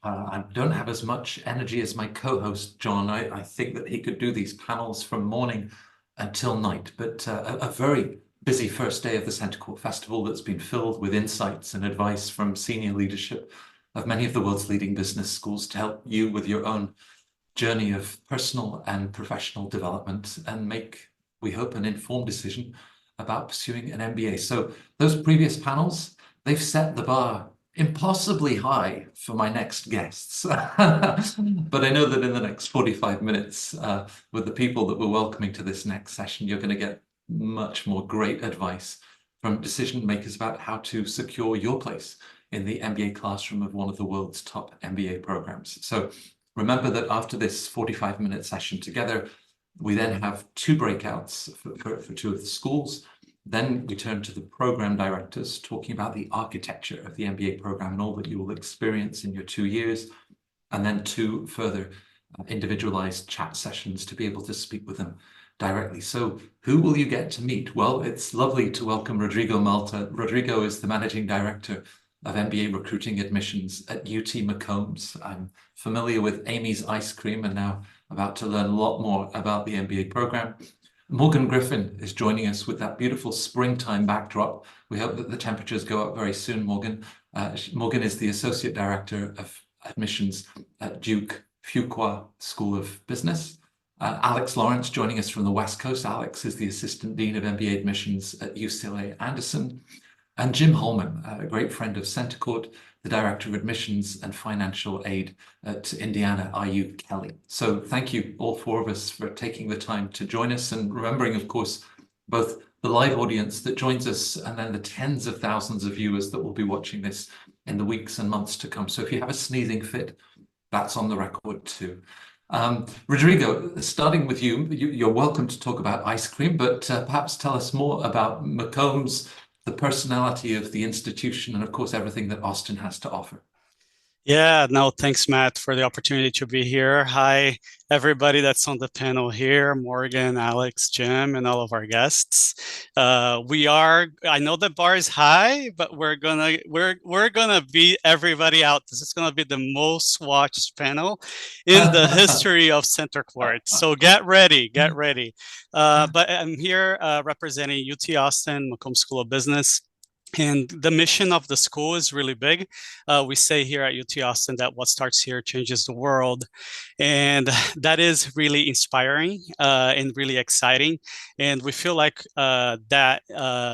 I don't have as much energy as my co-host, John. I think that he could do these panels from morning until night, but a very busy first day of the Centre Court Festival that's been filled with insights and advice from senior leadership of many of the world's leading business schools to help you with your own journey of personal and professional development and make, we hope, an informed decision about pursuing an MBA. So those previous panels, they've set the bar impossibly high for my next guests. But I know that in the next 45 minutes, with the people that we're welcoming to this next session, you're going to get much more great advice from decision makers about how to secure your place in the MBA classroom of one of the world's top MBA programs. So remember that after this 45-minute session together, we then have two breakouts for two of the schools. Then we turn to the program directors talking about the architecture of the MBA program and all that you will experience in your 2 years, and then two further individualized chat sessions to be able to speak with them directly. So who will you get to meet? Well, it's lovely to welcome Rodrigo Malta. Rodrigo is the Managing Director of MBA Recruiting Admissions at UT McCombs. I'm familiar with Amy's Ice Cream and now about to learn a lot more about the MBA program. Morgan Griffin is joining us with that beautiful springtime backdrop. We hope that the temperatures go up very soon, Morgan. Morgan is the Associate Director of Admissions at Duke Fuqua School of Business. Alex Lawrence joining us from the West Coast. Alex is the Assistant Dean of MBA Admissions at UCLA Anderson. And Jim Holman, a great friend of Centre Court, the Director of Admissions and Financial Aid at Indiana IU Kelley. So thank you, all four of us, for taking the time to join us and remembering, of course, both the live audience that joins us and then the tens of thousands of viewers that will be watching this in the weeks and months to come. So if you have a sneezing fit, that's on the record too. Rodrigo, starting with you, you're welcome to talk about ice cream, but perhaps tell us more about McCombs, the personality of the institution, and of course, everything that Austin has to offer. Yeah, no, thanks, Matt, for the opportunity to be here. Hi, everybody that's on the panel here, Morgan, Alex, Jim, and all of our guests. I know the bar is high, but we're gonna beat everybody out. This is gonna be the most watched panel in the history of Centre Court. So get ready, get ready. But I'm here representing UT Austin, McCombs School of Business. And the mission of the school is really big. We say here at UT Austin that what starts here changes the world. And that is really inspiring and really exciting. And we feel like that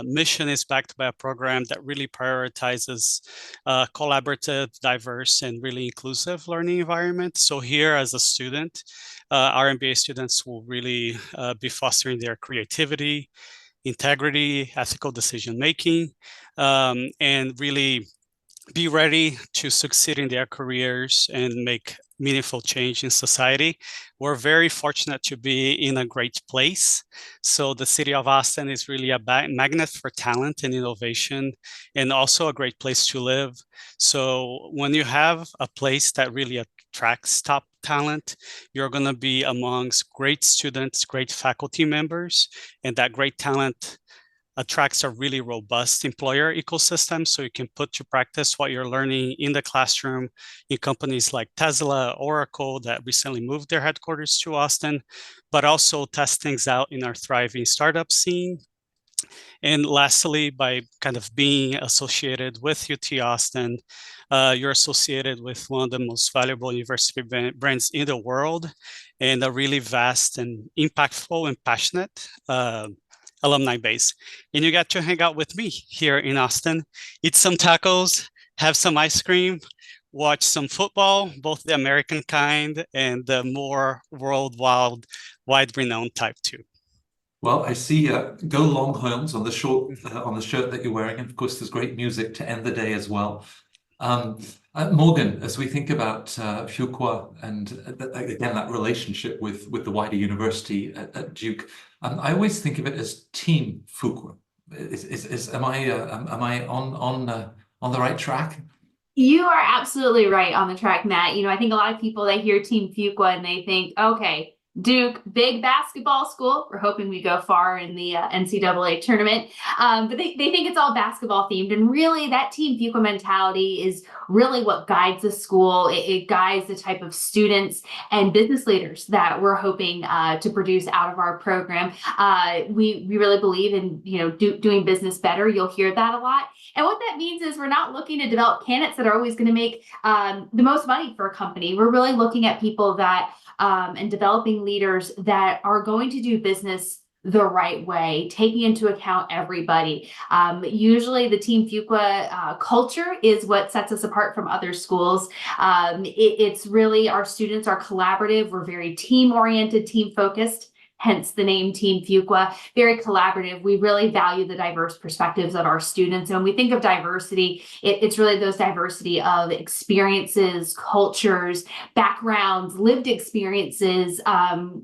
mission is backed by a program that really prioritizes collaborative, diverse, and really inclusive learning environment. So here as a student, our MBA students will really be fostering their creativity, integrity, ethical decision-making, and really be ready to succeed in their careers and make meaningful change in society. We're very fortunate to be in a great place. So the city of Austin is really a magnet for talent and innovation, and also a great place to live. So when you have a place that really attracts top talent, you're going to be amongst great students, great faculty members, and that great talent attracts a really robust employer ecosystem, so you can put to practice what you're learning in the classroom in companies like Tesla, Oracle, that recently moved their headquarters to Austin, but also test things out in our thriving startup scene. And lastly, by kind of being associated with UT Austin, you're associated with one of the most valuable university brands in the world, and a really vast and impactful and passionate alumni base. And you got to hang out with me here in Austin, eat some tacos, have some ice cream, watch some football, both the American kind and the more worldwide renowned type too. Well, I see Go Longhorns on the shirt that you're wearing, and of course, there's great music to end the day as well. Morgan, as we think about Fuqua and again that relationship with the wider university at Duke, I always think of it as Team Fuqua. Am I on the right track? You are absolutely right on the track, Matt. You know, I think a lot of people, they hear Team Fuqua and they think, okay, Duke, big basketball school. We're hoping we go far in the NCAA tournament. But they think it's all basketball themed. And really, that Team Fuqua mentality is really what guides the school. It guides the type of students and business leaders that we're hoping to produce out of our program. We really believe in doing business better. You'll hear that a lot. And what that means is we're not looking to develop candidates that are always going to make the most money for a company. We're really looking at people that and developing leaders that are going to do business the right way, taking into account everybody. Usually the Team Fuqua culture is what sets us apart from other schools. It's really, our students are collaborative. We're very team-oriented, team-focused. Hence the name Team Fuqua, very collaborative. We really value the diverse perspectives of our students. And when we think of diversity, it's really those diversity of experiences, cultures, backgrounds, lived experiences,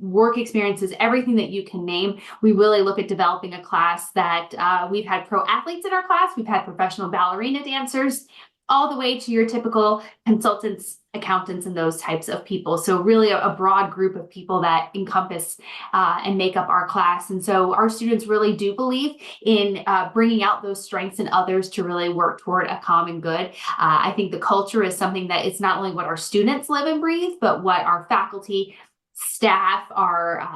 work experiences, everything that you can name. We really look at developing a class that we've had pro athletes in our class, we've had professional ballerina dancers, all the way to your typical consultants, accountants, and those types of people. So really a broad group of people that encompass and make up our class. And so our students really do believe in bringing out those strengths in others to really work toward a common good. I think the culture is something that it's not only what our students live and breathe, but what our faculty, staff, our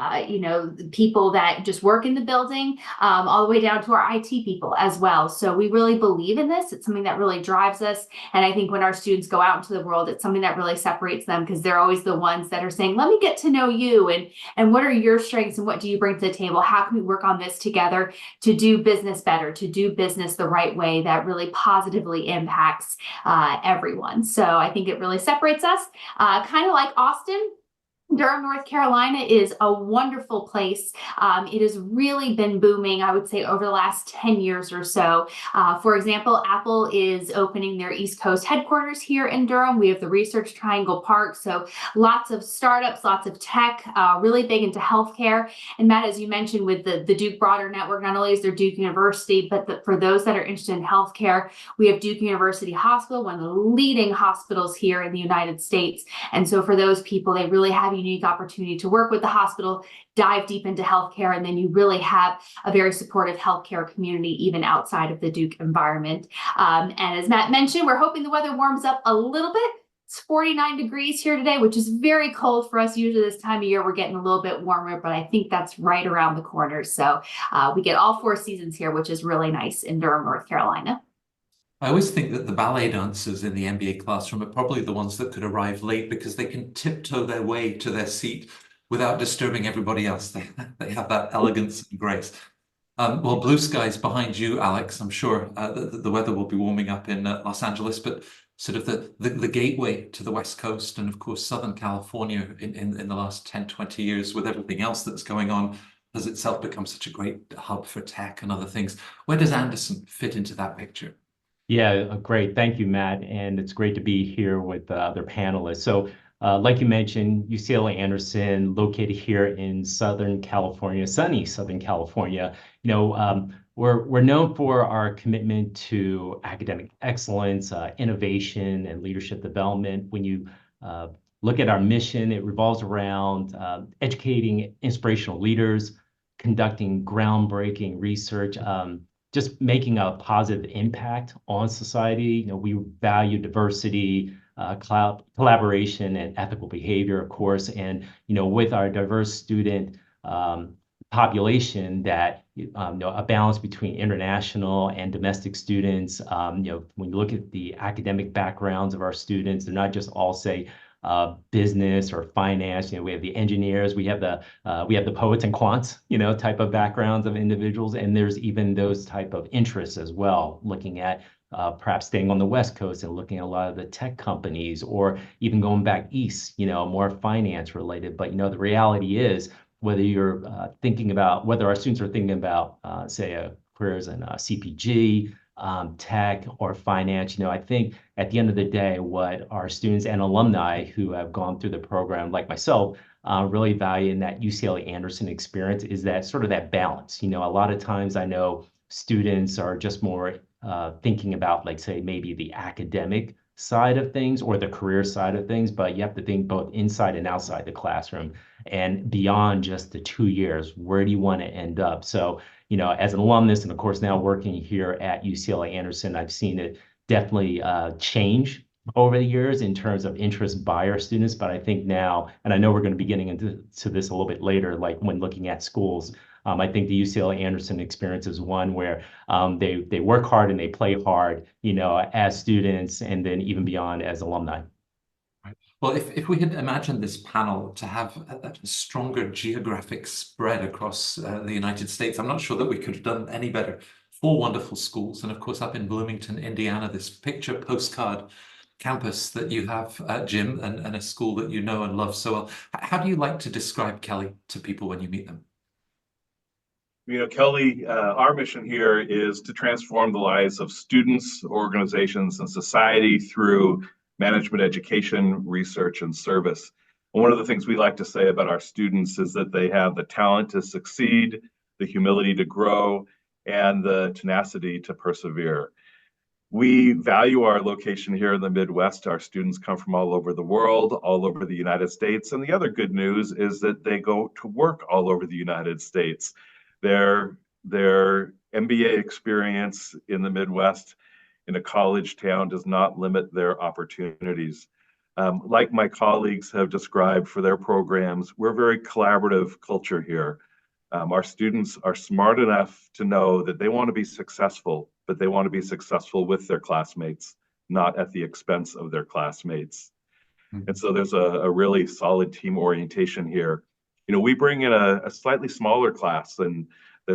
people that just work in the building, all the way down to our IT people as well. So we really believe in this. It's something that really drives us. And I think when our students go out into the world, it's something that really separates them, because they're always the ones that are saying, let me get to know you, and what are your strengths and what do you bring to the table? How can we work on this together to do business better, to do business the right way that really positively impacts everyone. So I think it really separates us, kind of like Austin. Durham, North Carolina is a wonderful place. It has really been booming, I would say, over the last 10 years or so. For example, Apple is opening their East Coast headquarters here in Durham. We have the Research Triangle Park. So lots of startups, lots of tech, really big into healthcare. And Matt, as you mentioned, with the Duke Broader Network, not only is there Duke University, but for those that are interested in healthcare, we have Duke University Hospital, one of the leading hospitals here in the United States. And so for those people, they really have unique opportunity to work with the hospital, dive deep into healthcare, and then you really have a very supportive healthcare community even outside of the Duke environment. And as Matt mentioned, we're hoping the weather warms up a little bit. It's 49 degrees here today, which is very cold for us. Usually this time of year, we're getting a little bit warmer, but I think that's right around the corner. So we get all 4 seasons here, which is really nice in Durham, North Carolina. I always think that the ballet dancers in the MBA classroom are probably the ones that could arrive late because they can tiptoe their way to their seat without disturbing everybody else. They have that elegance and grace. Well, blue skies behind you, Alex. I'm sure the weather will be warming up in Los Angeles, but sort of the gateway to the West Coast and, of course, Southern California in the last 10, 20 years with everything else that's going on has itself become such a great hub for tech and other things. Where does Anderson fit into that picture? Yeah, great. Thank you, Matt. And it's great to be here with the other panelists. So like you mentioned, UCLA Anderson, located here in Southern California, sunny Southern California. We're known for our commitment to academic excellence, innovation, and leadership development. When you look at our mission, it revolves around educating inspirational leaders, conducting groundbreaking research, just making a positive impact on society. We value diversity, collaboration, and ethical behavior, of course. And with our diverse student population, that a balance between international and domestic students. When you look at the academic backgrounds of our students, they're not just all, say, business or finance. We have the engineers, we have the poets and quants, type of backgrounds of individuals, and there's even those type of interests as well. Looking at perhaps staying on the West Coast and looking at a lot of the tech companies, or even going back east, more finance related. But the reality is, whether you're thinking about, whether our students are thinking about, say, careers in CPG, tech, or finance, I think at the end of the day, what our students and alumni who have gone through the program, like myself, really value in that UCLA Anderson experience is that sort of that balance. A lot of times I know students are just more thinking about, like, say, maybe the academic side of things or the career side of things, but you have to think both inside and outside the classroom and beyond just the 2 years. Where do you want to end up? So, as an alumnus and of course now working here at UCLA Anderson, I've seen it definitely change over the years in terms of interest by our students. But I think now, and I know we're going to be getting into this a little bit later, like when looking at schools, I think the UCLA Anderson experience is one where they work hard and they play hard, as students and then even beyond as alumni. Right. Well, if we had imagined this panel to have a stronger geographic spread across the United States, I'm not sure that we could have done any better. 4 wonderful schools, and of course up in Bloomington, Indiana, this picture postcard campus that you have, Jim, and a school that you know and love so well. How do you like to describe Kelley to people when you meet them? Kelley, our mission here is to transform the lives of students, organizations, and society through management education, research, and service. And one of the things we like to say about our students is that they have the talent to succeed, the humility to grow, and the tenacity to persevere. We value our location here in the Midwest. Our students come from all over the world, all over the United States. And the other good news is that they go to work all over the United States. Their MBA experience in the Midwest in a college town does not limit their opportunities. Like my colleagues have described for their programs, we're a very collaborative culture here. Our students are smart enough to know that they want to be successful, but they want to be successful with their classmates, not at the expense of their classmates. Mm-hmm. And so there's a really solid team orientation here. We bring in a slightly smaller class than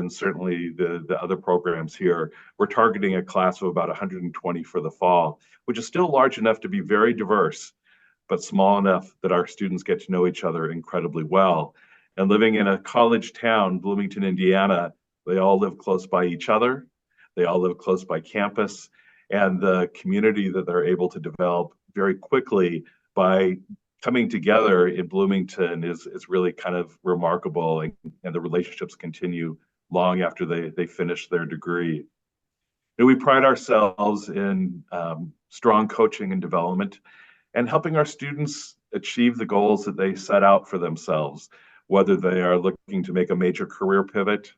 certainly the other programs here. We're targeting a class of about 120 for the fall, which is still large enough to be very diverse, but small enough that our students get to know each other incredibly well. And living in a college town, Bloomington, Indiana, they all live close by each other. They all live close by campus, and the community that they're able to develop very quickly by coming together in Bloomington is really kind of remarkable, and the relationships continue long after they finish their degree. And we pride ourselves in strong coaching and development and helping our students achieve the goals that they set out for themselves, whether they are looking to make a major career pivot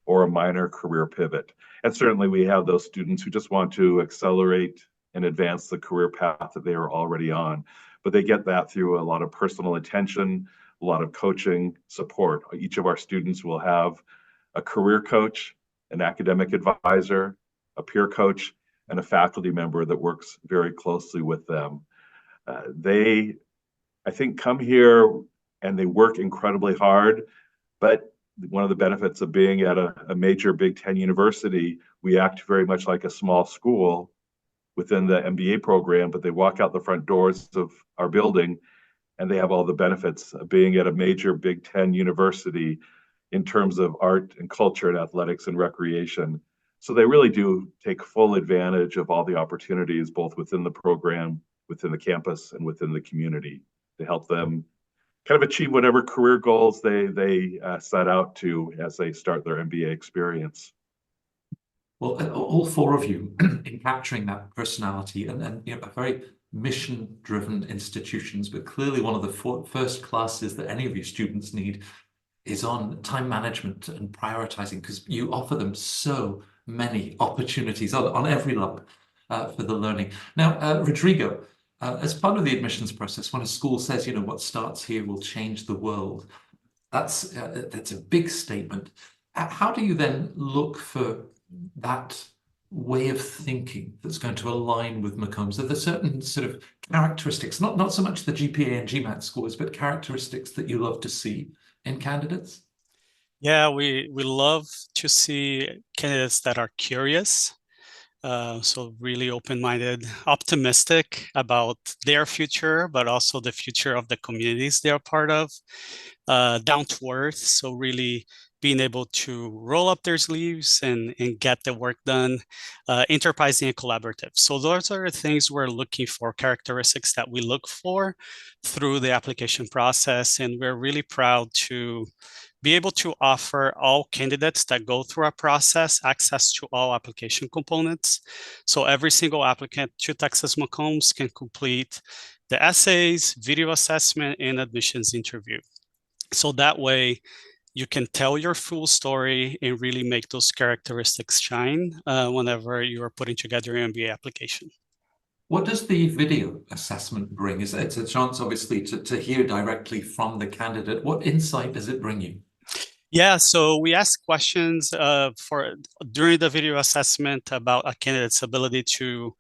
or a minor career pivot. And certainly we have those students who just want to accelerate and advance the career path that they are already on. But they get that through a lot of personal attention, a lot of coaching support. Each of our students will have a career coach, an academic advisor, a peer coach, and a faculty member that works very closely with them. They, I think, come here and they work incredibly hard, but one of the benefits of being at a major Big Ten university, we act very much like a small school within the MBA program, but they walk out the front doors of our building and they have all the benefits of being at a major Big Ten university in terms of art and culture and athletics and recreation. So they really do take full advantage of all the opportunities, both within the program, within the campus, and within the community to help them kind of achieve whatever career goals they set out to as they start their MBA experience. Well, all 4 of you in capturing that personality and a very mission-driven institutions, but clearly one of the first classes that any of your students need is on time management and prioritizing, because you offer them so many opportunities on every level for the learning. Now, Rodrigo, as part of the admissions process, when a school says, what starts here will change the world, that's a big statement. How do you then look for that way of thinking that's going to align with McCombs? Are there certain sort of characteristics, not so much the GPA and GMAT scores, but characteristics that you love to see in candidates? Yeah, we love to see candidates that are curious. So really open-minded, optimistic about their future, but also the future of the communities they are part of. down to earth. So really being able to roll up their sleeves and get the work done, enterprising and collaborative. So those are the things we're looking for, characteristics that we look for through the application process. And we're really proud to be able to offer all candidates that go through our process access to all application components. So every single applicant to Texas McCombs can complete the essays, video assessment, and admissions interview. So that way, you can tell your full story and really make those characteristics shine whenever you are putting together your MBA application. What does the video assessment bring? It's a chance, obviously, to hear directly from the candidate. What insight does it bring you? Yeah, so we ask questions during the video assessment about a candidate's ability to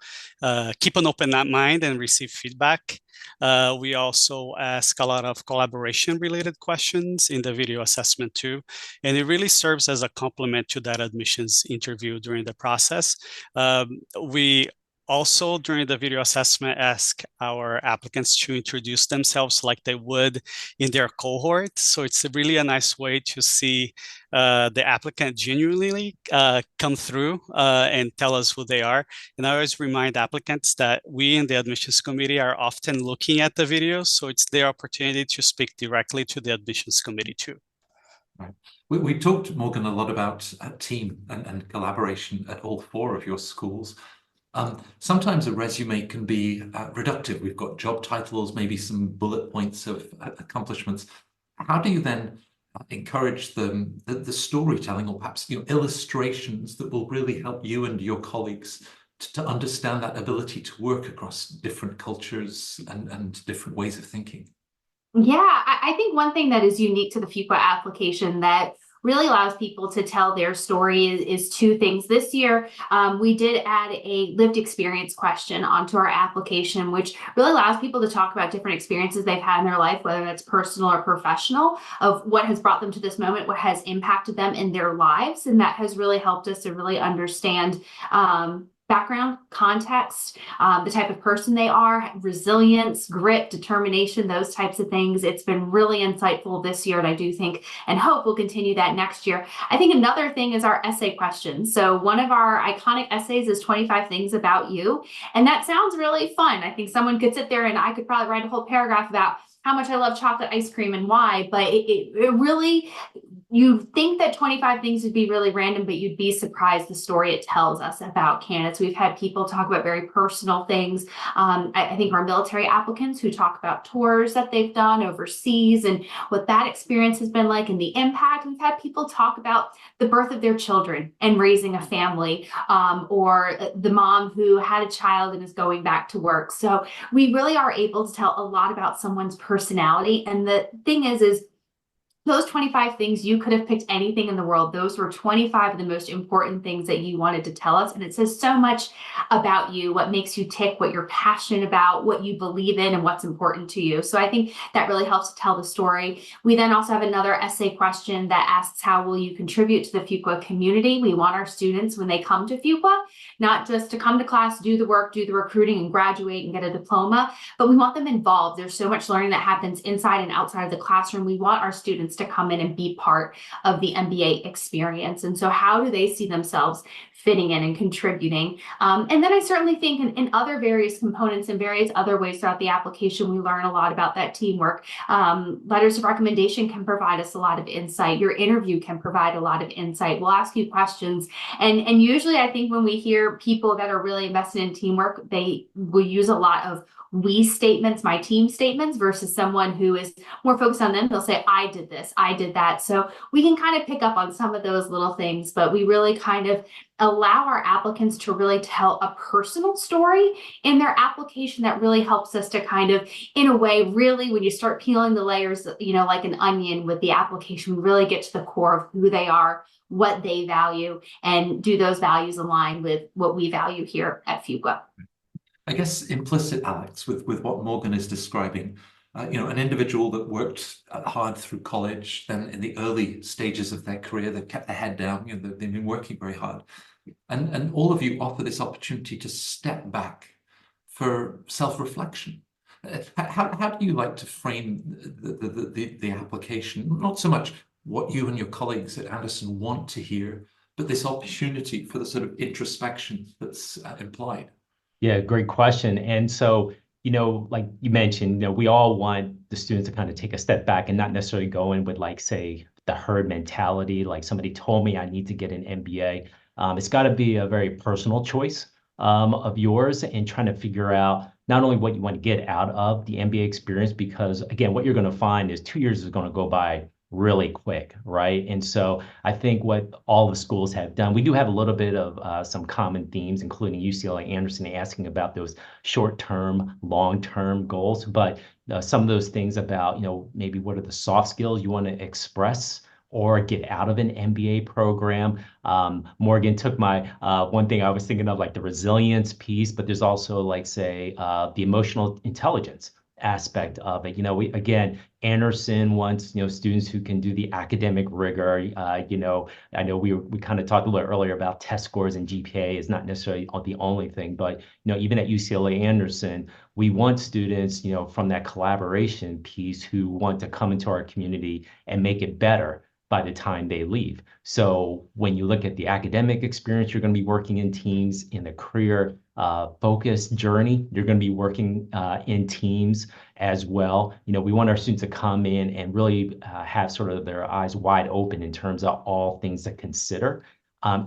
keep an open mind and receive feedback. We also ask a lot of collaboration-related questions in the video assessment too, and it really serves as a complement to that admissions interview during the process. We also, during the video assessment, ask our applicants to introduce themselves like they would in their cohort. So it's really a nice way to see the applicant genuinely come through and tell us who they are. And I always remind applicants that we in the admissions committee are often looking at the videos, so it's their opportunity to speak directly to the admissions committee too. Right. We talked, Morgan, a lot about team and collaboration at all four of your schools. Sometimes a resume can be reductive. We've got job titles, maybe some bullet points of accomplishments. How do you then encourage the storytelling, or perhaps illustrations that will really help you and your colleagues to understand that ability to work across different cultures and different ways of thinking? Yeah, I think one thing that is unique to the Fuqua application that really allows people to tell their story is two things. This year, we did add a lived experience question onto our application, which really allows people to talk about different experiences they've had in their life, whether that's personal or professional, of what has brought them to this moment, what has impacted them in their lives. And that has really helped us to really understand background, context, the type of person they are, resilience, grit, determination, those types of things. It's been really insightful this year, and I do think and hope we'll continue that next year. I think another thing is our essay questions. So one of our iconic essays is 25 things about you, and that sounds really fun. I think someone could sit there and I could probably write a whole paragraph about how much I love chocolate ice cream and why, but it really, you'd think that 25 things would be really random, but you'd be surprised the story it tells us about candidates. We've had people talk about very personal things. I think our military applicants who talk about tours that they've done overseas and what that experience has been like and the impact. We've had people talk about the birth of their children and raising a family, or the mom who had a child and is going back to work. So we really are able to tell a lot about someone's personality. And the thing is those 25 things, you could have picked anything in the world. Those were 25 of the most important things that you wanted to tell us. And it says so much about you, what makes you tick, what you're passionate about, what you believe in, and what's important to you. So I think that really helps to tell the story. We then also have another essay question that asks, how will you contribute to the Fuqua community? We want our students, when they come to Fuqua, not just to come to class, do the work, do the recruiting, and graduate and get a diploma, but we want them involved. There's so much learning that happens inside and outside of the classroom. We want our students to come in and be part of the MBA experience. And so how do they see themselves fitting in and contributing? And then I certainly think in other various components and various other ways throughout the application, we learn a lot about that teamwork. Letters of recommendation can provide us a lot of insight. Your interview can provide a lot of insight. We'll ask you questions. And usually I think when we hear people that are really invested in teamwork, they will use a lot of we statements, my team statements, versus someone who is more focused on them. They'll say, I did this, I did that. So we can kind of pick up on some of those little things, but we really kind of allow our applicants to really tell a personal story in their application that really helps us to kind of, in a way, really, when you start peeling the layers, like an onion with the application, we really get to the core of who they are, what they value, and do those values align with what we value here at Fuqua. I guess implicit, Alex, with what Morgan is describing, an individual that worked hard through college, then in the early stages of their career, they've kept their head down, they've been working very hard. And all of you offer this opportunity to step back for self-reflection. How do you like to frame the application? Not so much what you and your colleagues at Anderson want to hear, but this opportunity for the sort of introspection that's implied. Yeah, great question. And so, like you mentioned, we all want the students to kind of take a step back and not necessarily go in with, like, say, the herd mentality, like somebody told me I need to get an MBA. It's got to be a very personal choice of yours, and trying to figure out not only what you want to get out of the MBA experience, because again, what you're going to find is 2 years is going to go by really quick, right? And so I think what all the schools have done, we do have a little bit of some common themes, including UCLA Anderson asking about those short-term, long-term goals, but some of those things about, maybe what are the soft skills you want to express or get out of an MBA program. Morgan took my one thing I was thinking of, like the resilience piece, but there's also, like, say, the emotional intelligence aspect of it. Again, Anderson wants, students who can do the academic rigor. I know we kind of talked a little earlier about test scores, and GPA is not necessarily the only thing, but even at UCLA Anderson, we want students, from that collaboration piece who want to come into our community and make it better by the time they leave. So when you look at the academic experience, you're going to be working in teams. In the career focused journey, you're going to be working in teams as well. We want our students to come in and really have sort of their eyes wide open in terms of all things to consider.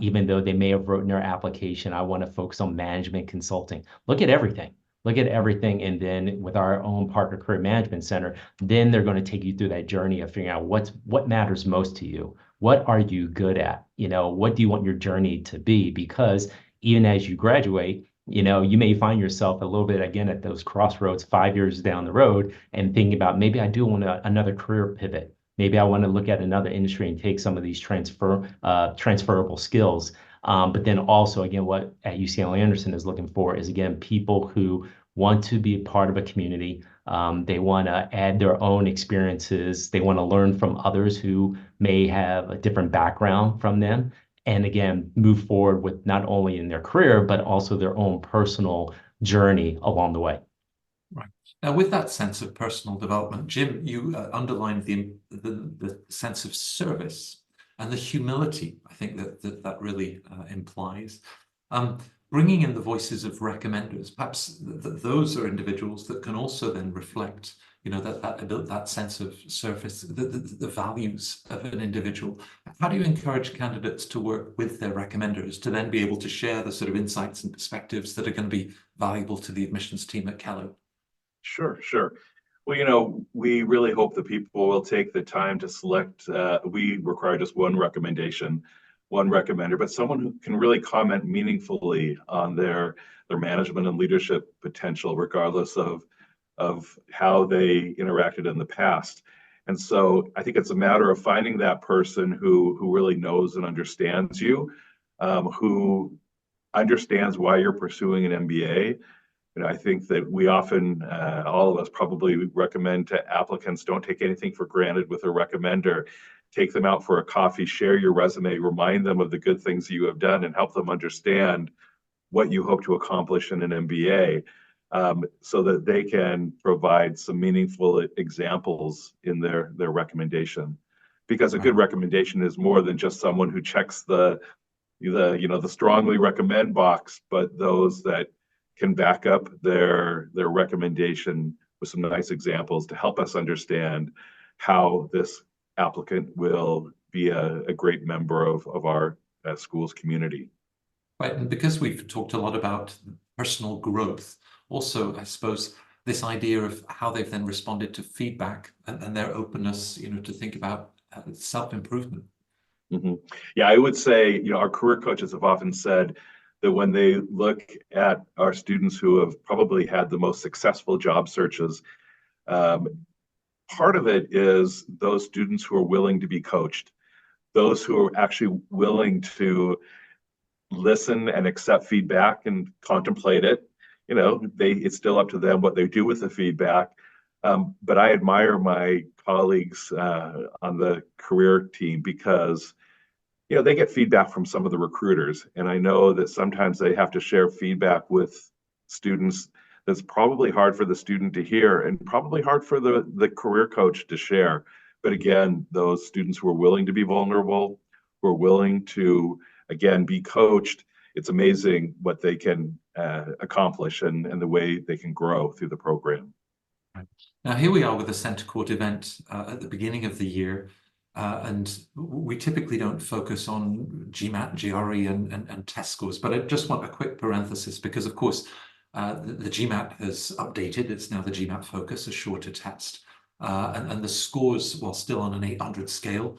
Even though they may have written their application, I want to focus on management consulting. Look at everything. And then with our own Partner Career Management Center, then they're going to take you through that journey of figuring out what matters most to you. What are you good at? What do you want your journey to be? Because even as you graduate, you may find yourself a little bit again at those crossroads 5 years down the road and thinking about, maybe I do want another career pivot. Maybe I want to look at another industry and take some of these transferable skills. But then also, again, what at UCLA Anderson is looking for is, again, people who want to be a part of a community. They want to add their own experiences. They want to learn from others who may have a different background from them. And again, move forward with not only in their career, but also their own personal journey along the way. Right. Now, with that sense of personal development, Jim, you underlined the sense of service and the humility, I think that really implies. Bringing in the voices of recommenders, perhaps those are individuals that can also then reflect, that sense of service, the values of an individual. How do you encourage candidates to work with their recommenders to then be able to share the sort of insights and perspectives that are going to be valuable to the admissions team at Kelley? Sure. Well, we really hope that people will take the time to select. We require just one recommendation, one recommender, but someone who can really comment meaningfully on their management and leadership potential, regardless of how they interacted in the past. And so I think it's a matter of finding that person who really knows and understands you, who understands why you're pursuing an MBA. I think that we often, all of us probably recommend to applicants, don't take anything for granted with a recommender. Take them out for a coffee, share your resume, remind them of the good things you have done, and help them understand what you hope to accomplish in an MBA, so that they can provide some meaningful examples in their recommendation. Because a good recommendation is more than just someone who checks the strongly recommend box, but those that can back up their recommendation with some nice examples to help us understand how this applicant will be a great member of our school's community. Right, and because we've talked a lot about personal growth, also, I suppose, this idea of how they've then responded to feedback and their openness, to think about self-improvement. Mm-hmm. Yeah, I would say, our career coaches have often said that when they look at our students who have probably had the most successful job searches, part of it is those students who are willing to be coached, those who are actually willing to listen and accept feedback and contemplate it. It's still up to them what they do with the feedback. But I admire my colleagues on the career team because they get feedback from some of the recruiters, and I know that sometimes they have to share feedback with students that's probably hard for the student to hear and probably hard for the career coach to share. But again, those students who are willing to be vulnerable, who are willing to, again, be coached, it's amazing what they can accomplish and the way they can grow through the program. Right. Now, here we are with a Center Court event at the beginning of the year, and we typically don't focus on GMAT, GRE, and test scores, but I just want a quick parenthesis because, of course, the GMAT has updated. It's now the GMAT Focus, a shorter test, and the scores, while still on an 800 scale,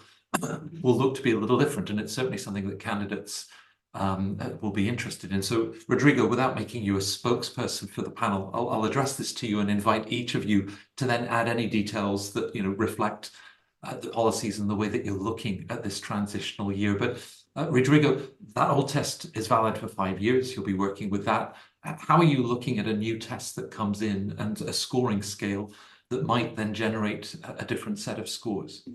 will look to be a little different, and it's certainly something that candidates will be interested in. So, Rodrigo, without making you a spokesperson for the panel, I'll address this to you and invite each of you to then add any details that reflect the policies and the way that you're looking at this transitional year. But Rodrigo, that old test is valid for 5 years. You'll be working with that. How are you looking at a new test that comes in and a scoring scale that might then generate a different set of scores?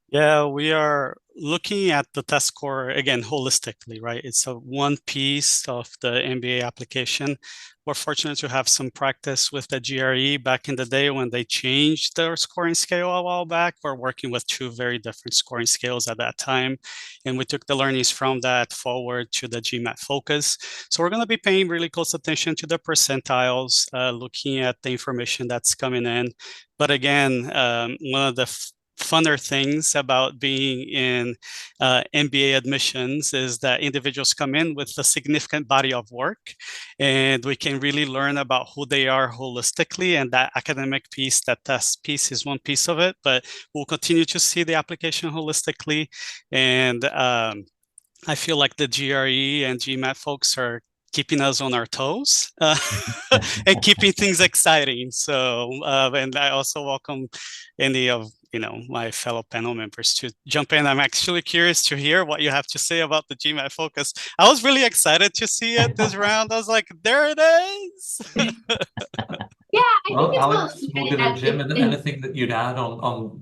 Yeah, we are looking at the test score again holistically, right? It's a one piece of the MBA application. We're fortunate to have some practice with the GRE back in the day when they changed their scoring scale a while back. We're working with 2 very different scoring scales at that time, and we took the learnings from that forward to the GMAT Focus. So we're going to be paying really close attention to the percentiles, looking at the information that's coming in. But again, one of the funner things about being in MBA admissions is that individuals come in with a significant body of work, and we can really learn about who they are holistically, and that academic piece, that test piece is one piece of it, but we'll continue to see the application holistically. And I feel like the GRE and GMAT folks are keeping us on our toes and keeping things exciting. So, and I also welcome any of my fellow panel members to jump in. I'm actually curious to hear what you have to say about the GMAT Focus. I was really excited to see it this round. I was like, there it is. Yeah, I think it's Alex, really Morgan, and Jim, anything that you'd add on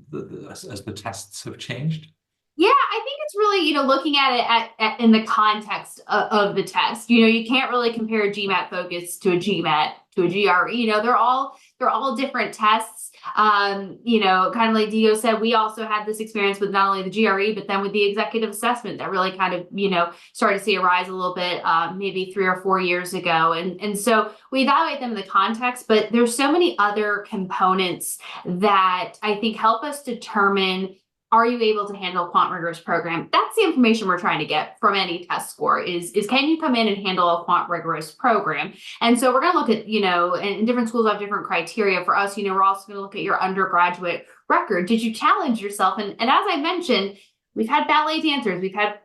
as the tests have changed? Yeah, I think it's really, looking at it in the context of the test. You can't really compare a GMAT Focus to a GMAT to a GRE. They're all different tests. Kind of like Dio said, we also had this experience with not only the GRE, but then with the executive assessment that really kind of, started to see a rise a little bit, maybe 3 or 4 years ago. And so we evaluate them in the context, but there's so many other components that I think help us determine, are you able to handle a quant rigorous program? That's the information we're trying to get from any test score is can you come in and handle a quant rigorous program? And so we're going to look at, and different schools have different criteria. For us, we're also going to look at your undergraduate record. Did you challenge yourself? And as I mentioned, we've had ballet dancers, we've had,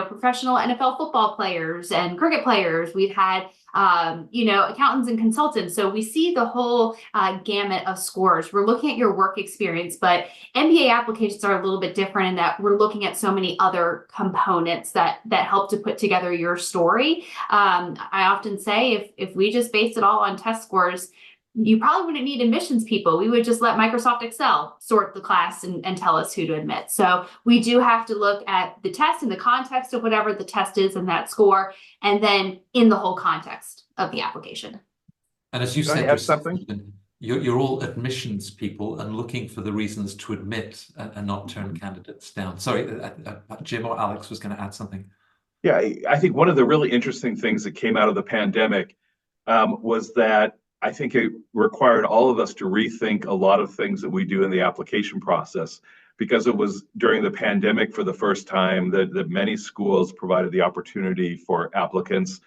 professional NFL football players and cricket players. We've had, accountants and consultants. So we see the whole gamut of scores. We're looking at your work experience, but MBA applications are a little bit different in that we're looking at so many other components that help to put together your story. I often say if we just base it all on test scores, you probably wouldn't need admissions people. We would just let Microsoft Excel sort the class and tell us who to admit. So we do have to look at the test in the context of whatever the test is and that score, and then in the whole context of the application. And as you Can I said, add something? You're all admissions people and looking for the reasons to admit and not turn candidates down. Sorry, Jim or Alex was going to add something. Yeah, I think one of the really interesting things that came out of the pandemic was that I think it required all of us to rethink a lot of things that we do in the application process, because it was during the pandemic for the first time that many schools provided the opportunity for applicants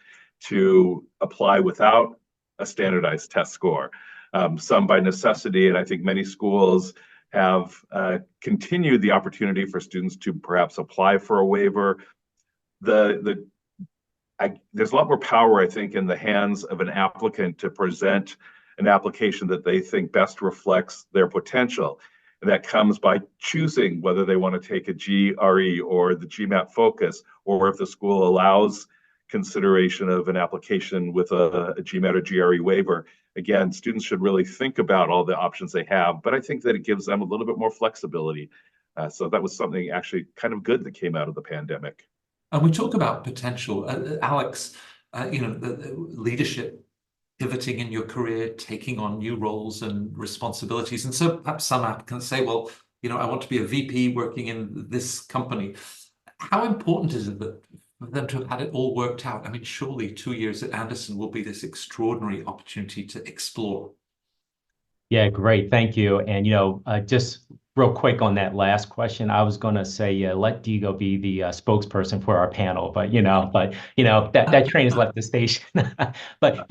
to apply without a standardized test score, some by necessity. And I think many schools have continued the opportunity for students to perhaps apply for a waiver. There's a lot more power, I think, in the hands of an applicant to present an application that they think best reflects their potential. And that comes by choosing whether they want to take a GRE or the GMAT Focus, or if the school allows consideration of an application with a GMAT or GRE waiver. Again, students should really think about all the options they have, but I think that it gives them a little bit more flexibility. So that was something actually kind of good that came out of the pandemic. And we talk about potential, Alex, the leadership pivoting in your career, taking on new roles and responsibilities. And so perhaps some applicants say, well, I want to be a VP working in this company. How important is it that for them to have had it all worked out? I mean, surely 2 years at Anderson will be this extraordinary opportunity to explore. Yeah, great. Thank you. And, just real quick on that last question, I was going to say, let Diego be the spokesperson for our panel, but, that train has left the station. But,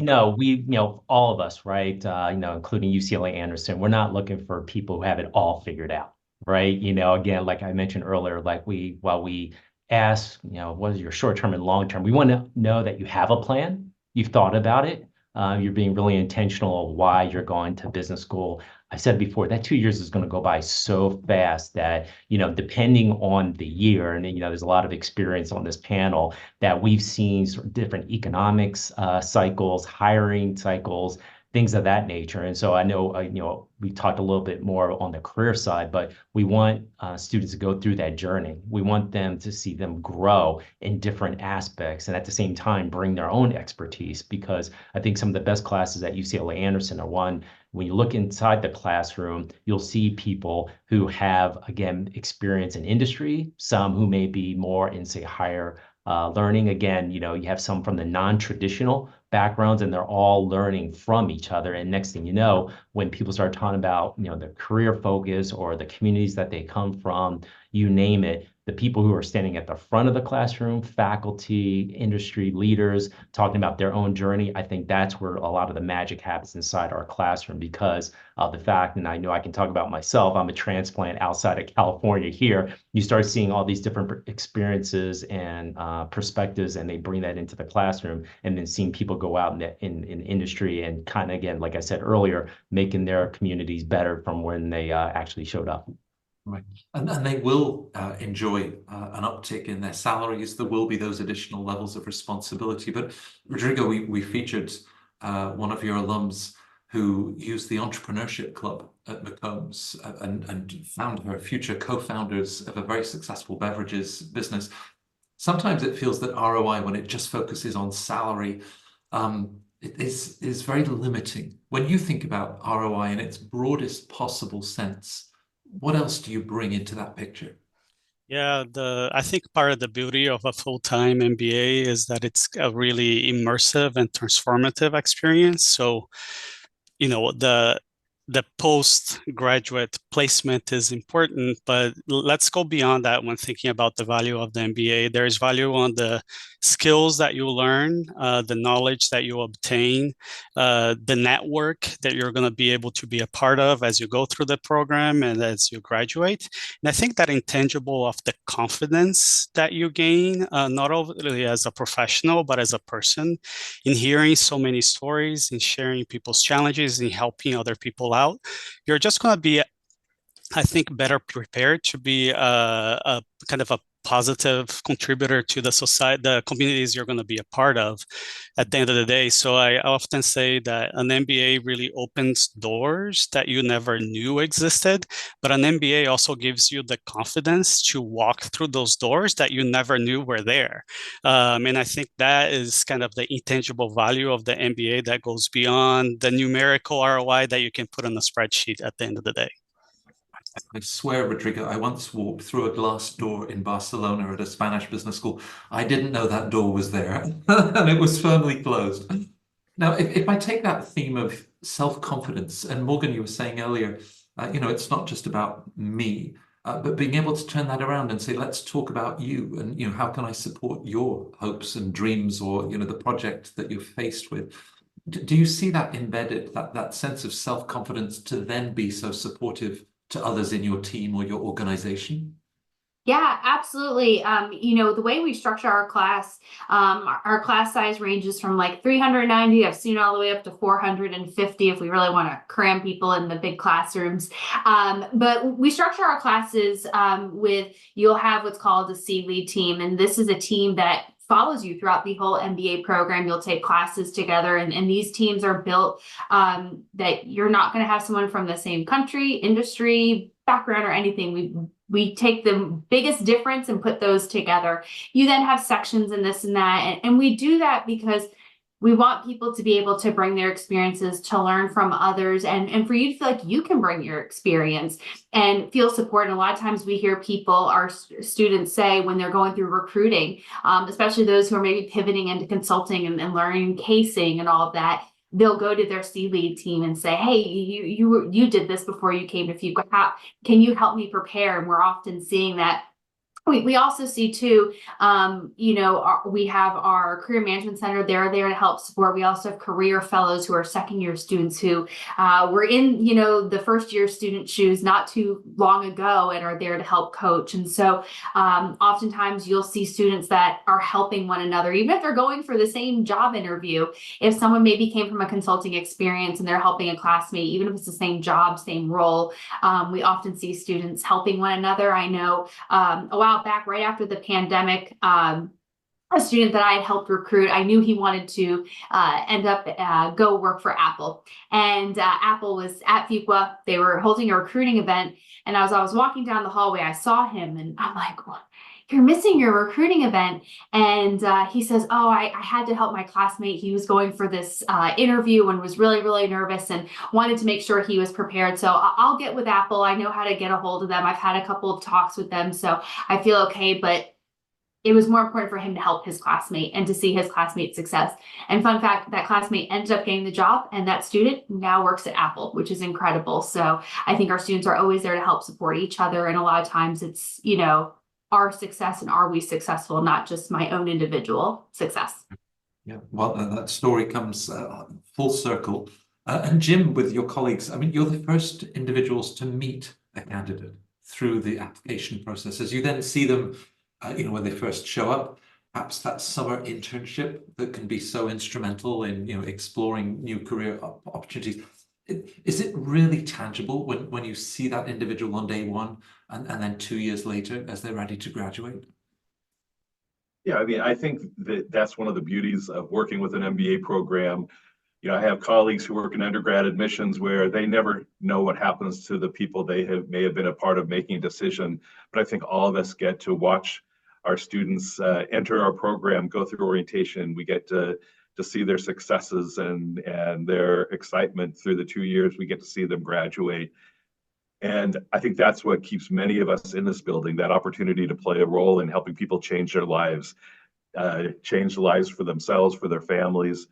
all of us, right, including UCLA Anderson, we're not looking for people who have it all figured out, right? Again, like I mentioned earlier, while we ask, what is your short-term and long-term, we want to know that you have a plan, you've thought about it. You're being really intentional of why you're going to business school. I said before, that 2 years is going to go by so fast that, depending on the year, and there's a lot of experience on this panel, that we've seen sort of different economics cycles, hiring cycles, things of that nature. And so I know, we talked a little bit more on the career side, but we want students to go through that journey. We want them to see them grow in different aspects and at the same time bring their own expertise, because I think some of the best classes at UCLA Anderson are one, when you look inside the classroom, you'll see people who have, again, experience in industry, some who may be more in, say, higher learning. Again, you have some from the non-traditional backgrounds, and they're all learning from each other. And next thing you know, when people start talking about, their career focus or the communities that they come from, you name it, the people who are standing at the front of the classroom, faculty, industry leaders, talking about their own journey, I think that's where a lot of the magic happens inside our classroom, because of the fact, and I know I can talk about myself, I'm a transplant outside of California here. You start seeing all these different experiences and perspectives, and they bring that into the classroom, and then seeing people go out in industry and kind of, again, like I said earlier, making their communities better from when they actually showed up. Right. And they will enjoy an uptick in their salaries. There will be those additional levels of responsibility. But Rodrigo, we featured one of your alums who used the entrepreneurship club at McCombs and found her future co-founders of a very successful beverages business. Sometimes it feels that ROI, when it just focuses on salary, it is very limiting. When you think about ROI in its broadest possible sense, what else do you bring into that picture? Yeah, I think part of the beauty of a full-time MBA is that it's a really immersive and transformative experience. So, the postgraduate placement is important, but let's go beyond that when thinking about the value of the MBA. There is value on the skills that you learn, the knowledge that you obtain, the network that you're going to be able to be a part of as you go through the program and as you graduate. And I think that intangible of the confidence that you gain, not only as a professional, but as a person, in hearing so many stories, in sharing people's challenges, in helping other people out, you're just going to be, I think, better prepared to be a kind of a positive contributor to the society, the communities you're going to be a part of at the end of the day. So I often say that an MBA really opens doors that you never knew existed, but an MBA also gives you the confidence to walk through those doors that you never knew were there. And I think that is kind of the intangible value of the MBA that goes beyond the numerical ROI that you can put on a spreadsheet at the end of the day. I swear, Rodrigo, I once walked through a glass door in Barcelona at a Spanish business school. I didn't know that door was there, and it was firmly closed. Now, if I take that theme of self-confidence, and Morgan, you were saying earlier, it's not just about me, but being able to turn that around and say, let's talk about you, and how can I support your hopes and dreams, or the project that you're faced with. Do you see that embedded, that sense of self-confidence to then be so supportive to others in your team or your organization? Yeah, absolutely. The way we structure our class size ranges from like 390, I've seen all the way up to 450 if we really want to cram people in the big classrooms. But we structure our classes you'll have what's called a C-lead team. And this is a team that follows you throughout the whole MBA program. You'll take classes together, and these teams are built that you're not going to have someone from the same country, industry, background, or anything. We take the biggest difference and put those together. You then have sections in this and that, and we do that because we want people to be able to bring their experiences, to learn from others, and for you to feel like you can bring your experience and feel support. And a lot of times we hear people, our students say when they're going through recruiting, especially those who are maybe pivoting into consulting and learning casing and all of that, they'll go to their C-lead team and say, hey, you did this before you came to Fuqua. How can you help me prepare? And we're often seeing that. We also see too, we have our career management center. They're there to help support. We also have career fellows who are second year students who were in, the first year student shoes not too long ago and are there to help coach. And so oftentimes you'll see students that are helping one another, even if they're going for the same job interview. If someone maybe came from a consulting experience and they're helping a classmate, even if it's the same job, same role, we often see students helping one another. I know a while back, right after the pandemic, a student that I had helped recruit, I knew he wanted to end up go work for Apple. And Apple was at Fuqua. They were holding a recruiting event. And as I was walking down the hallway, I saw him and I'm like, well, you're missing your recruiting event. And he says, oh, I had to help my classmate. He was going for this interview and was really, really nervous and wanted to make sure he was prepared. So I'll get with Apple. I know how to get a hold of them. I've had a couple of talks with them, so I feel okay. But it was more important for him to help his classmate and to see his classmate's success. And fun fact, that classmate ended up getting the job, and that student now works at Apple, which is incredible. So I think our students are always there to help support each other. And a lot of times it's, our success and are we successful, not just my own individual success. Yeah, well, that story comes full circle. And Jim, with your colleagues, I mean, you're the first individuals to meet a candidate through the application process. As you then see them, when they first show up, perhaps that summer internship that can be so instrumental in, exploring new career opportunities. Is it really tangible when you see that individual on day one and then 2 years later as they're ready to graduate? Yeah, I mean, I think that's one of the beauties of working with an MBA program. I have colleagues who work in undergrad admissions where they never know what happens to the people they may have been a part of making a decision. But I think all of us get to watch our students enter our program, go through orientation. We get to see their successes and their excitement through the 2 years. We get to see them graduate. And I think that's what keeps many of us in this building, that opportunity to play a role in helping people change their lives, change lives for themselves, for their families.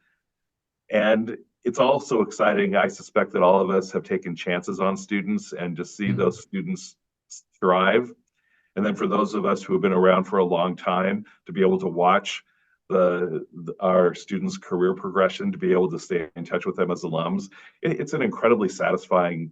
And it's also exciting. I suspect that all of us have taken chances on students and to see those students thrive. And then for those of us who have been around for a long time, to be able to watch our students' career progression, to be able to stay in touch with them as alums, it's an incredibly satisfying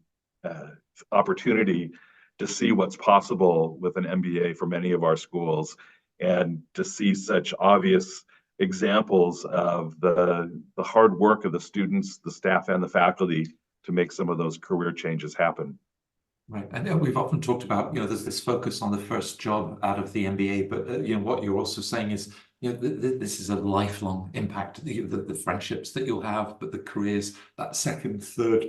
opportunity to see what's possible with an MBA for many of our schools, and to see such obvious examples of the hard work of the students, the staff, and the faculty to make some of those career changes happen. Right, and we've often talked about, there's this focus on the first job out of the MBA, but what you're also saying is, this is a lifelong impact, the friendships that you'll have, but the careers, that second, third,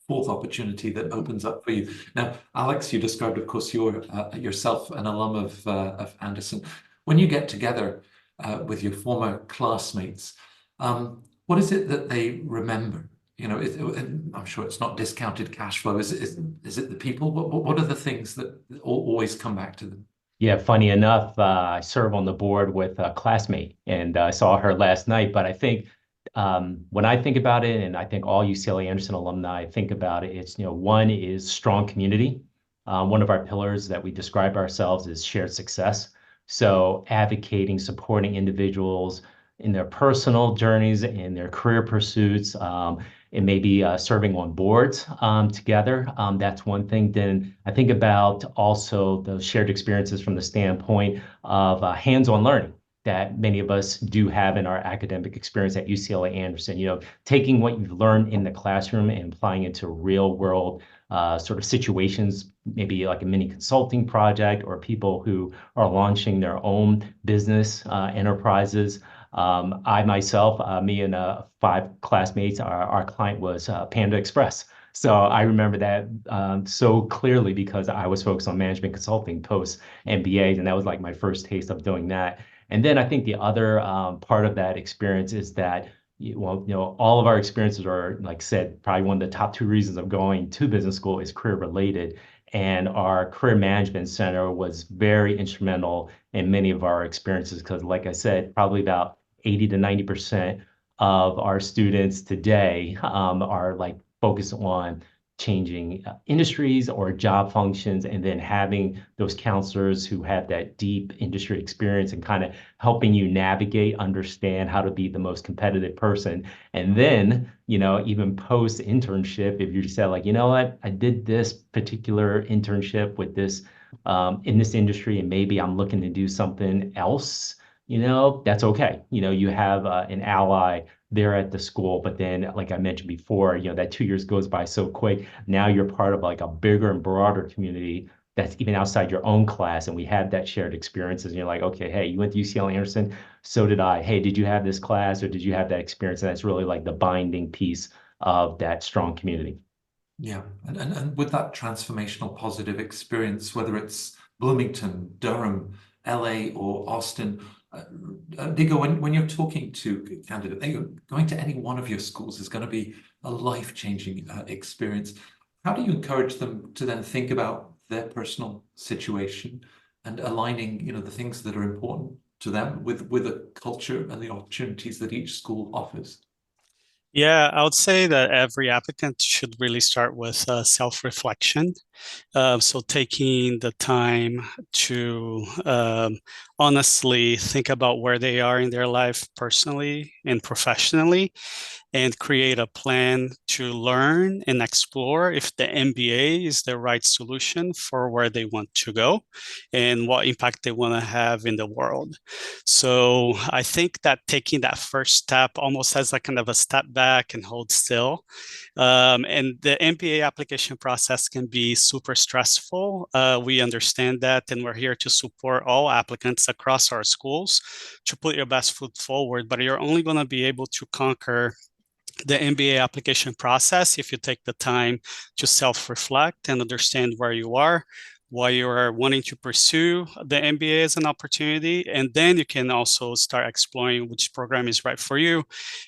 fourth opportunity that opens up for you. Now, Alex, you described, of course, you're yourself an alum of Anderson. When you get together with your former classmates, what is it that they remember? I'm sure it's not discounted cash flow. Is it the people? What are the things that always come back to them? Yeah, funny enough, I serve on the board with a classmate, and I saw her last night. But I think when I think about it, and I think all UCLA Anderson alumni think about it, it's, one is strong community. One of our pillars that we describe ourselves is shared success. So advocating, supporting individuals in their personal journeys, in their career pursuits, and maybe serving on boards together. That's one thing. Then I think about also those shared experiences from the standpoint of hands-on learning that many of us do have in our academic experience at UCLA Anderson. Taking what you've learned in the classroom and applying it to real world sort of situations, maybe like a mini consulting project, or people who are launching their own business enterprises. I myself, me and 5 classmates, our client was Panda Express. So I remember that so clearly because I was focused on management consulting post MBA, and that was like my first taste of doing that. And then I think the other part of that experience is that, all of our experiences are, like I said, probably one of the top two reasons of going to business school is career related. And our career management center was very instrumental in many of our experiences because, like I said, probably about 80 to 90% of our students today are like focused on changing industries or job functions, and then having those counselors who have that deep industry experience and kind of helping you navigate, understand how to be the most competitive person. And then, even post internship, if you said like, you know what, I did this particular internship with this in this industry, and maybe I'm looking to do something else, that's okay. You have an ally there at the school, but then, like I mentioned before, that 2 years goes by so quick. Now you're part of like a bigger and broader community that's even outside your own class, and we have that shared experiences. And you're like, okay, hey, you went to UCLA Anderson, so did I. Hey, did you have this class or did you have that experience? And that's really like the binding piece of that strong community. Yeah, and with that transformational positive experience, whether it's Bloomington, Durham, LA, or Austin, Diego, when you're talking to candidates, going to any one of your schools is going to be a life-changing experience. How do you encourage them to then think about their personal situation and aligning, the things that are important to them with the culture and the opportunities that each school offers? Yeah, I would say that every applicant should really start with self-reflection. So taking the time to honestly think about where they are in their life personally and professionally, and create a plan to learn and explore if the MBA is the right solution for where they want to go and what impact they want to have in the world. So I think that taking that first step almost as like kind of a step back and hold still. And the MBA application process can be super stressful. We understand that, and we're here to support all applicants across our schools to put your best foot forward, but you're only going to be able to conquer the MBA application process if you take the time to self-reflect and understand where you are, why you are wanting to pursue the MBA as an opportunity, and then you can also start exploring which program is right for you.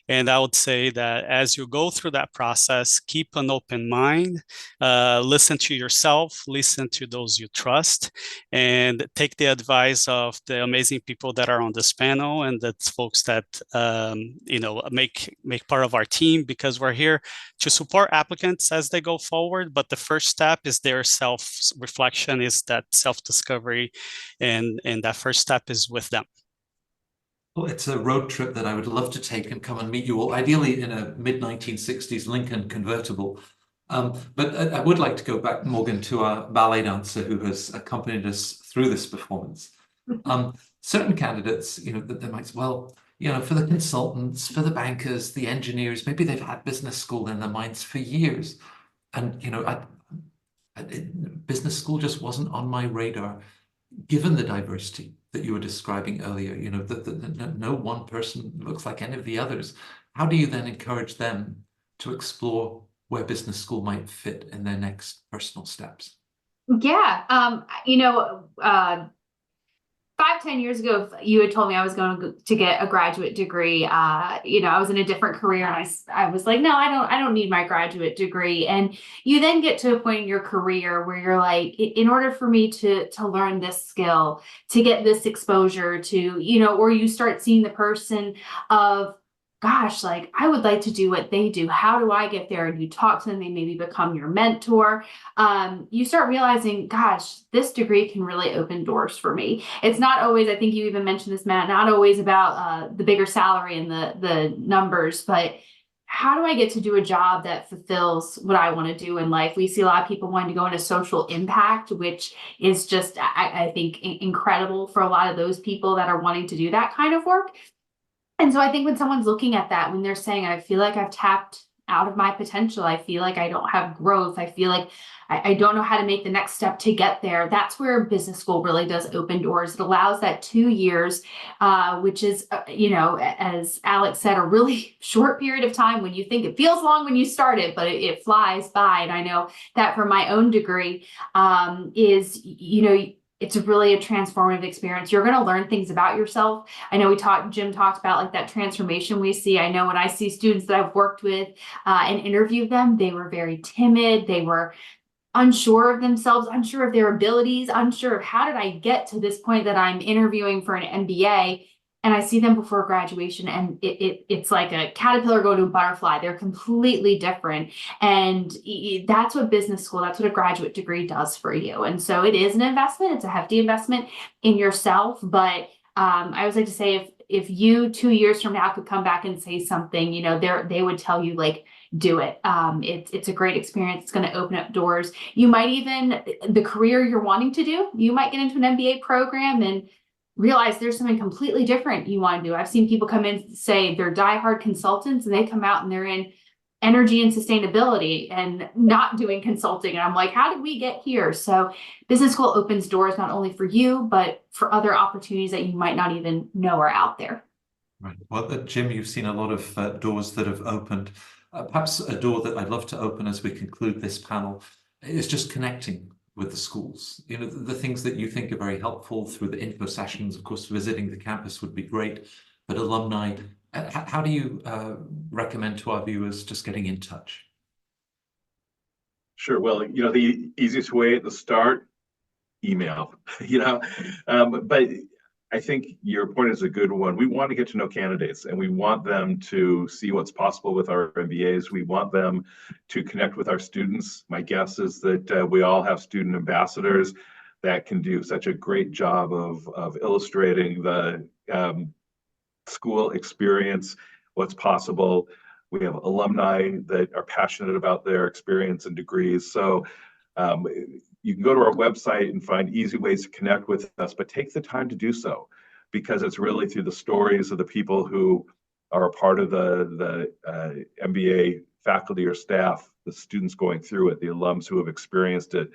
And I would say that as you go through that process, keep an open mind, listen to yourself, listen to those you trust, and take the advice of the amazing people that are on this panel and the folks that make part of our team, because we're here to support applicants as they go forward. But the first step is their self-reflection, is that self-discovery, and that first step is with them. Well, it's a road trip that I would love to take and come and meet you all, ideally in a mid-1960s Lincoln convertible. But I would like to go back, Morgan, to our ballet dancer who has accompanied us through this performance. Certain candidates, that they might say, well, for the consultants, for the bankers, the engineers, maybe they've had business school in their minds for years. And, business school just wasn't on my radar, given the diversity that you were describing earlier, that no one person looks like any of the others. How do you then encourage them to explore where business school might fit in their next personal steps? Yeah. 5-10 years ago, if you had told me I was going to get a graduate degree, I was in a different career, and I was like, no, I don't need my graduate degree. And you then get to a point in your career where you're like, in order for me to learn this skill, to get this exposure to, or you start seeing the person of, gosh, like I would like to do what they do. How do I get there? And you talk to them, they maybe become your mentor. You start realizing, gosh, this degree can really open doors for me. It's not always, I think you even mentioned this, Matt, not always about the bigger salary and the numbers, but how do I get to do a job that fulfills what I want to do in life? We see a lot of people wanting to go into social impact, which is just, I think, incredible for a lot of those people that are wanting to do that kind of work. And so I think when someone's looking at that, when they're saying, I feel like I've tapped out of my potential, I feel like I don't have growth, I feel like I don't know how to make the next step to get there, that's where business school really does open doors. It allows that 2 years, which is, as Alex said, a really short period of time when you think it feels long when you start it, but it flies by. And I know that for my own degree it's really a transformative experience. You're going to learn things about yourself. I know Jim talked about like that transformation we see. I know when I see students that I've worked with and interviewed them, they were very timid. They were unsure of themselves, unsure of their abilities, unsure of how did I get to this point that I'm interviewing for an MBA. And I see them before graduation, and it's like a caterpillar going to a butterfly. They're completely different. And that's what business school, that's what a graduate degree does for you. And so it is an investment. It's a hefty investment in yourself. But I always like to say, if you 2 years from now could come back and say something, you know, they would tell you, like, do it. It's a great experience. It's going to open up doors. You might even, the career you're wanting to do, you might get into an MBA program and realize there's something completely different you want to do. I've seen people come in, say they're diehard consultants, and they come out and they're in energy and sustainability and not doing consulting. And I'm like, how did we get here? So business school opens doors not only for you, but for other opportunities that you might not even know are out there. Right. Well, Jim, you've seen a lot of doors that have opened. Perhaps a door that I'd love to open as we conclude this panel is just connecting with the schools. You know, the things that you think are very helpful through the info sessions. Of course, visiting the campus would be great, but alumni, how do you recommend to our viewers just getting in touch? Sure. Well, you know, the easiest way at the start, email, you know, but I think your point is a good one. We want to get to know candidates, and we want them to see what's possible with our MBAs. We want them to connect with our students. My guess is that we all have student ambassadors that can do such a great job of illustrating the school experience, what's possible. We have alumni that are passionate about their experience and degrees. So you can go to our website and find easy ways to connect with us, but take the time to do so, because it's really through the stories of the people who are a part of the MBA faculty or staff, the students going through it, the alums who have experienced it.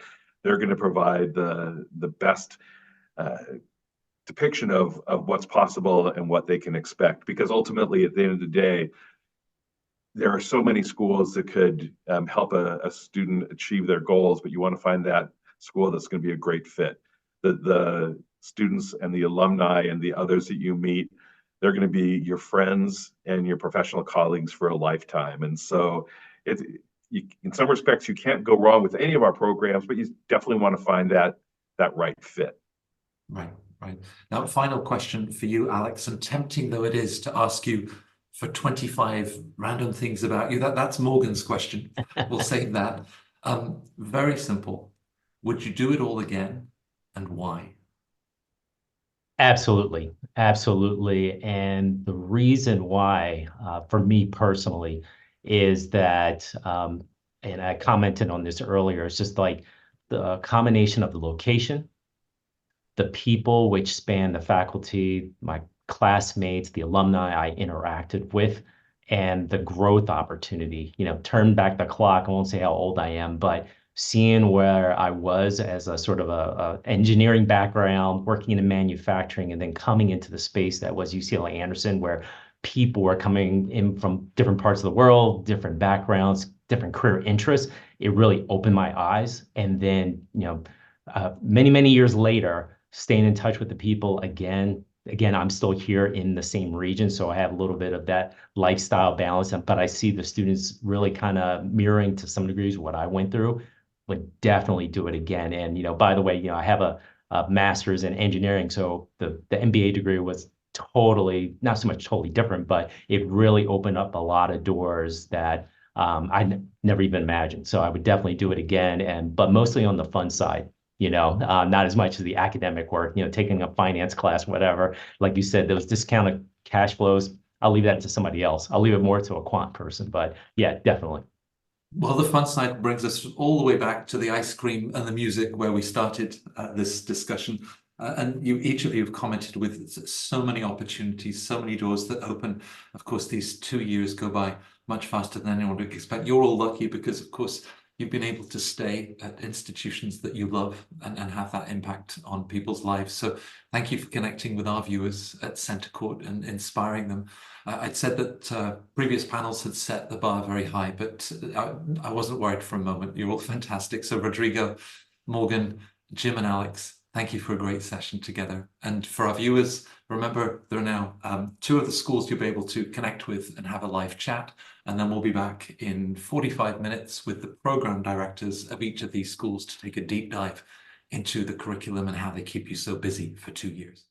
They're going to provide the best depiction of what's possible and what they can expect, because ultimately at the end of the day, there are so many schools that could help a student achieve their goals, but you want to find that school that's going to be a great fit. The students and the alumni and the others that you meet, they're going to be your friends and your professional colleagues for a lifetime. And so in some respects, you can't go wrong with any of our programs, but you definitely want to find that right fit. Right, right. Now, final question for you, Alex, and tempting though it is to ask you for 25 random things about you. That's Morgan's question. We'll save that. Very simple. Would you do it all again, and why? Absolutely. Absolutely. And the reason why, for me personally, is that, and I commented on this earlier, it's just like the combination of the location, the people which span the faculty, my classmates, the alumni I interacted with, and the growth opportunity. You know, turn back the clock. I won't say how old I am, but seeing where I was as a sort of a engineering background, working in manufacturing, and then coming into the space that was UCLA Anderson, where people were coming in from different parts of the world, different backgrounds, different career interests. It really opened my eyes. And then, you know, many, many years later, staying in touch with the people again, I'm still here in the same region, so I have a little bit of that lifestyle balance, but I see the students really kind of mirroring to some degrees what I went through. Would definitely do it again. And, you know, by the way, you know, I have a master's in engineering, so the MBA degree was totally, not so much totally different, but it really opened up a lot of doors that I never even imagined. So I would definitely do it again, but mostly on the fun side. You know, not as much as the academic work, you know, taking a finance class, whatever. Like you said, those discounted cash flows, I'll leave that to somebody else. I'll leave it more to a quant person, but yeah, definitely. Well, the fun side brings us all the way back to the ice cream and the music where we started this discussion. And each of you have commented with so many opportunities, so many doors that open. Of course, these 2 years go by much faster than anyone would expect. You're all lucky because, of course, you've been able to stay at institutions that you love and have that impact on people's lives. So thank you for connecting with our viewers at Center Court and inspiring them. I'd said that previous panels had set the bar very high, but I wasn't worried for a moment. You're all fantastic. So Rodrigo, Morgan, Jim and Alex, Thank you for a great session together. And for our viewers, remember there are now 2 of the schools you'll be able to connect with and have a live chat. And then we'll be back in 45 minutes with the program directors of each of these schools to take a deep dive into the curriculum and how they keep you so busy for 2 years.